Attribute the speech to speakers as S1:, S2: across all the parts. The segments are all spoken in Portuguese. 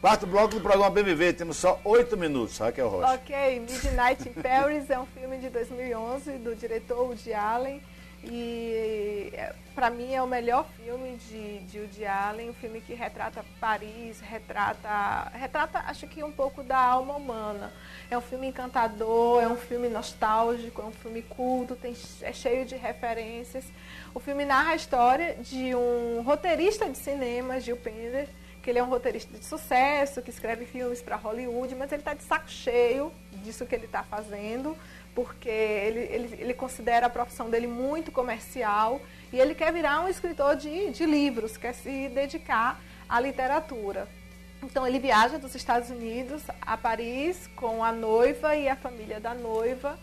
S1: Quarto bloco do programa BMV, temos só 8 minutos, Raquel Rocha.
S2: Ok, Midnight in Paris é um filme de 2011 do diretor Woody Allen. E para mim é o melhor filme de Woody Allen, um filme que retrata Paris, retrata acho que um pouco da alma humana. É um filme encantador, é um filme nostálgico, é um filme culto, é cheio de referências. O filme narra a história de um roteirista de cinema, Gil Pender, que ele é um roteirista de sucesso, que escreve filmes para Hollywood, mas ele está de saco cheio disso que ele está fazendo, porque ele considera a profissão dele muito comercial e ele quer virar um escritor de livros, quer se dedicar à literatura. Então ele viaja dos Estados Unidos a Paris com a noiva e a família da noiva.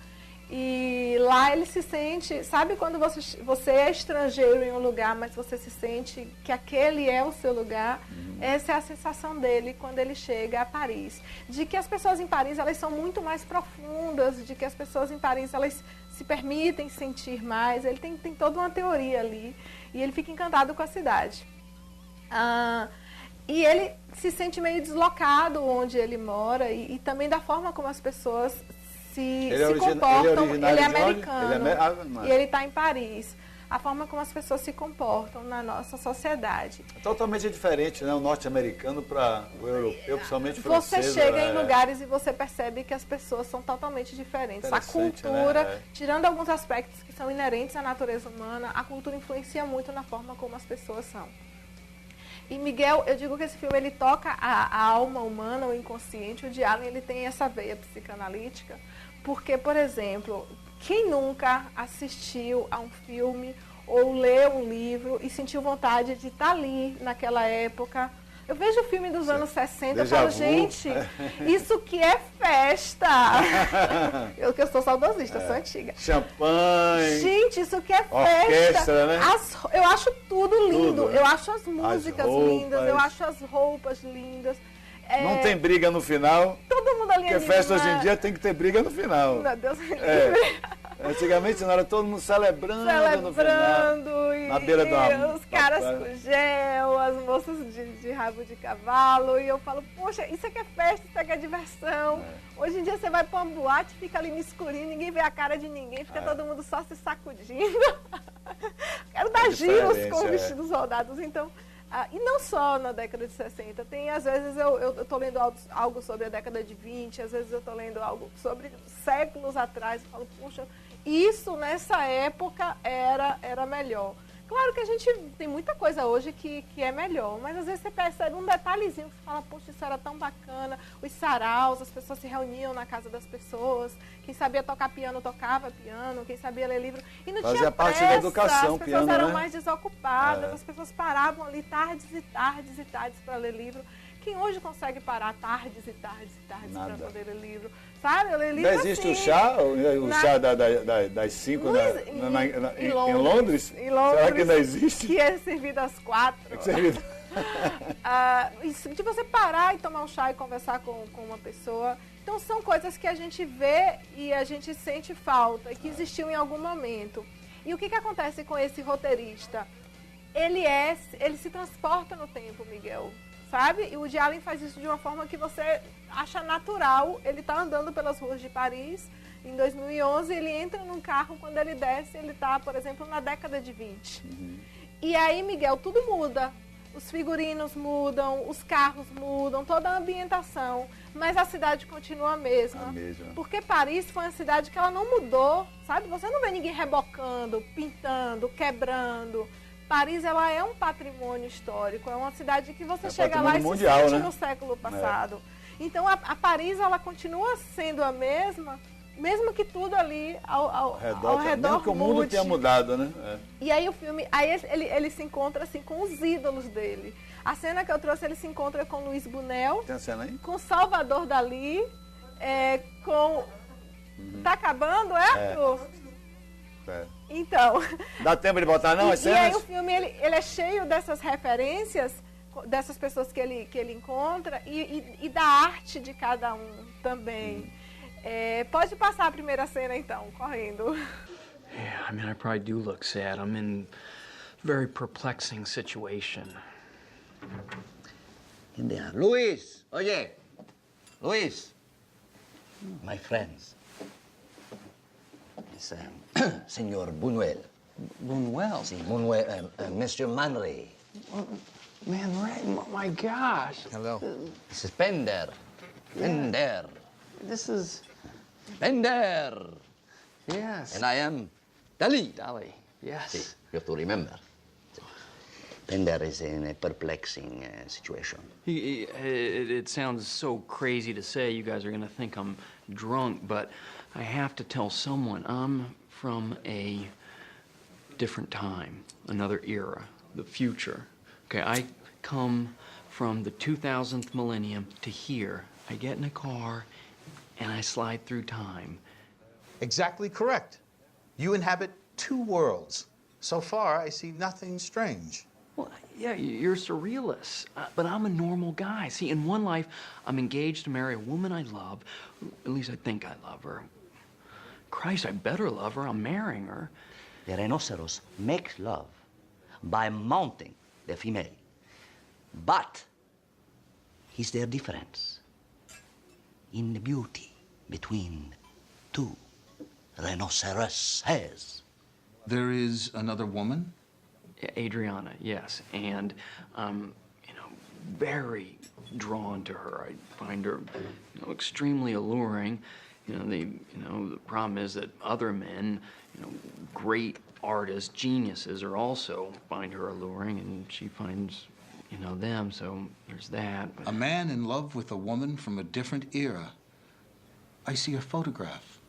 S2: E lá ele se sente, sabe quando você é estrangeiro em um lugar, mas você se sente que aquele é o seu lugar? Essa é a sensação dele quando ele chega a Paris. De que as pessoas em Paris, elas são muito mais profundas, de que as pessoas em Paris, elas se permitem sentir mais. Ele tem toda uma teoria ali e ele fica encantado com a cidade. E ele se sente meio deslocado onde ele mora e também da forma como as pessoas se comportam. Ele é americano e ele está em Paris. A forma como as pessoas se comportam na nossa sociedade.
S1: É totalmente diferente, né? O norte-americano para o europeu, principalmente o francês.
S2: Você chega em lugares e você percebe que as pessoas são totalmente diferentes. A cultura, né? Tirando alguns aspectos que são inerentes à natureza humana, a cultura influencia muito na forma como as pessoas são. E Miguel, eu digo que esse filme ele toca a alma humana, o inconsciente. O Woody Allen ele tem essa veia psicanalítica, porque, por exemplo, quem nunca assistiu a um filme ou leu um livro e sentiu vontade de estar ali naquela época? Eu vejo o filme dos anos 60 e falo, gente, isso que é festa! eu que eu sou saudosista, sou antiga.
S1: Champanhe.
S2: Gente, isso que é
S1: orquestra,
S2: festa!
S1: Né?
S2: Eu acho tudo lindo,
S1: né?
S2: Eu acho as músicas lindas, eu acho as roupas lindas.
S1: Não tem briga no final.
S2: Todo mundo ali.
S1: Porque festa hoje em dia tem que ter briga no final.
S2: Meu Deus me livre.
S1: Antigamente não era todo mundo celebrando no final.
S2: E
S1: na beira da
S2: os caras com gel, as moças de rabo de cavalo. E eu falo, poxa, isso aqui é festa, isso aqui é diversão. Hoje em dia você vai pra uma boate, fica ali no escurinho, ninguém vê a cara de ninguém, fica todo mundo só se sacudindo. Quero dar giros com vestidos rodados, então. E não só na década de 60, tem, às vezes eu estou lendo algo sobre a década de 20, às vezes eu estou lendo algo sobre séculos atrás, e falo, puxa, isso nessa época era melhor. Claro que a gente tem muita coisa hoje que é melhor, mas às vezes você percebe um detalhezinho que você fala, poxa, isso era tão bacana, os saraus, as pessoas se reuniam na casa das pessoas, quem sabia tocar piano tocava piano, quem sabia ler livro, e não
S1: fazia
S2: tinha
S1: parte
S2: pressa,
S1: da educação,
S2: as pessoas
S1: piano,
S2: eram
S1: né?
S2: mais desocupadas, as pessoas paravam ali tardes e tardes e tardes para ler livro. Quem hoje consegue parar tardes e tardes e tardes para poder ler livro? Sabe? Eu leio livro
S1: não existe
S2: assim,
S1: o chá das 5 em Londres?
S2: Em Londres.
S1: Será que ainda existe?
S2: Que é servido às 4. De você parar e tomar um chá e conversar com uma pessoa. Então são coisas que a gente vê e a gente sente falta e que existiu em algum momento. E o que acontece com esse roteirista? Ele se transporta no tempo, Miguel. Sabe? E o Woody Allen faz isso de uma forma que você acha natural. Ele está andando pelas ruas de Paris em 2011, ele entra num carro, quando ele desce, ele está, por exemplo, na década de 20. E aí, Miguel, tudo muda. Os figurinos mudam, os carros mudam, toda a ambientação, mas a cidade continua a mesma. Porque Paris foi uma cidade que ela não mudou, sabe? Você não vê ninguém rebocando, pintando, quebrando. Paris, ela é um patrimônio histórico, é uma cidade que você chega lá e
S1: mundial,
S2: se sente,
S1: né?
S2: no século passado. Então, a Paris, ela continua sendo a mesma, mesmo que tudo ali ao redor
S1: mesmo que o mundo tenha mudado, né?
S2: E aí o filme, ele se encontra assim com os ídolos dele. A cena que eu trouxe, ele se encontra com Luiz Buñuel,
S1: tem a cena aí?
S2: com Salvador Dalí, com... Tá acabando, Arthur? Então...
S1: Dá tempo de botar não as cenas?
S2: E aí o filme, ele é cheio dessas referências, dessas pessoas que ele encontra e da arte de cada um também. Pode passar a primeira cena então, correndo.
S3: Yeah, I mean, I probably do look sad. I'm in a very perplexing situation.
S4: in there. Luis, oye, Luis, my friends. It's Senor Buñuel.
S3: Buñuel?
S4: See, Buñuel, Mr. Manry.
S3: Man, Ray, my gosh.
S4: Hello. This is Pender. Pender.
S3: This is...
S4: Pender.
S3: Yes.
S4: And I am Dali.
S3: Dali, yes.
S4: See, you have to remember. Pender is in a perplexing situation.
S3: It sounds so crazy to say. You guys are gonna think I'm drunk, but I have to tell someone I'm from a different time, another era, the future. Okay, I come from the 2000th millennium to here. I get in a car and I slide through time.
S5: Exactly correct. You inhabit two worlds. So far, I see nothing strange.
S3: Well, yeah, you're surrealists, but I'm a normal guy. See, in one life, I'm engaged to marry a woman I love. At least I think I love her. Christ, I better love her. I'm marrying her.
S4: The rhinoceros makes love by mounting the female. But is there difference in the beauty between two rhinoceroses?
S5: There is another woman?
S3: Adriana, yes, and I'm, very drawn to her. I find her, extremely alluring. The problem is that other men, great artists, geniuses, are also find her alluring, and she finds, them. So there's that. But...
S5: A man in love with a woman from a different era. I see a photograph.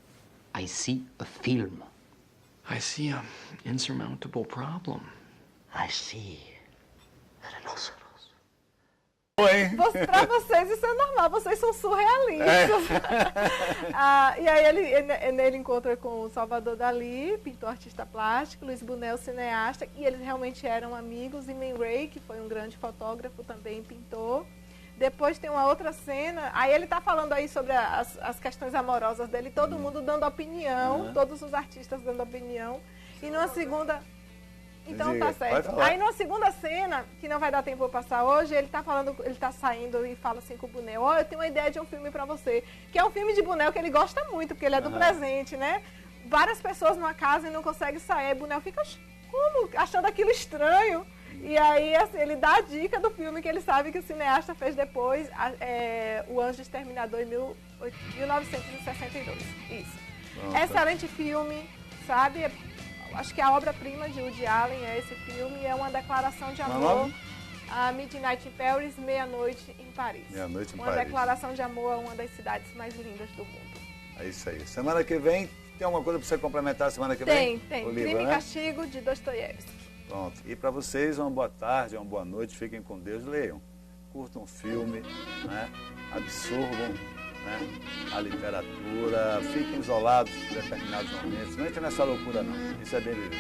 S4: I see a film.
S3: I see an insurmountable problem.
S4: I see a rhinoceros.
S2: Pra vocês isso é normal, vocês são surrealistas. E aí ele encontra com o Salvador Dalí, pintor artista plástico, Luiz Buñuel, cineasta, e eles realmente eram amigos, e Man Ray, que foi um grande fotógrafo, também pintor. Depois tem uma outra cena, aí ele tá falando aí sobre as questões amorosas dele, todo mundo dando opinião, todos os artistas dando opinião, e numa segunda... Então tá certo. Aí numa segunda cena, que não vai dar tempo pra passar hoje, ele tá saindo e fala assim com o Buñuel, eu tenho uma ideia de um filme pra você, que é um filme de Buñuel que ele gosta muito, porque ele é do presente, né? Várias pessoas numa casa e não conseguem sair, Buñuel fica achando aquilo estranho. E aí, assim, ele dá a dica do filme que ele sabe que o cineasta fez depois, O Anjo Exterminador, em 1962. Isso. Nossa. Excelente filme, sabe? Acho que a obra-prima de Woody Allen é esse filme, é uma declaração de amor a Midnight in Paris, Meia-Noite em Paris.
S1: Meia-Noite em
S2: Paris.
S1: Paris.
S2: Uma declaração de amor a uma das cidades mais lindas do mundo.
S1: É isso aí. Semana que vem, tem alguma coisa para você complementar semana que vem?
S2: Tem.
S1: O livro,
S2: Crime e
S1: né?
S2: Castigo, de Dostoiévski.
S1: Pronto. E para vocês, uma boa tarde, uma boa noite. Fiquem com Deus. Leiam. Curtam o filme, né? Absorvam, né? A literatura. Fiquem isolados em determinados momentos. Não entre nessa loucura, não. Isso é bem viver.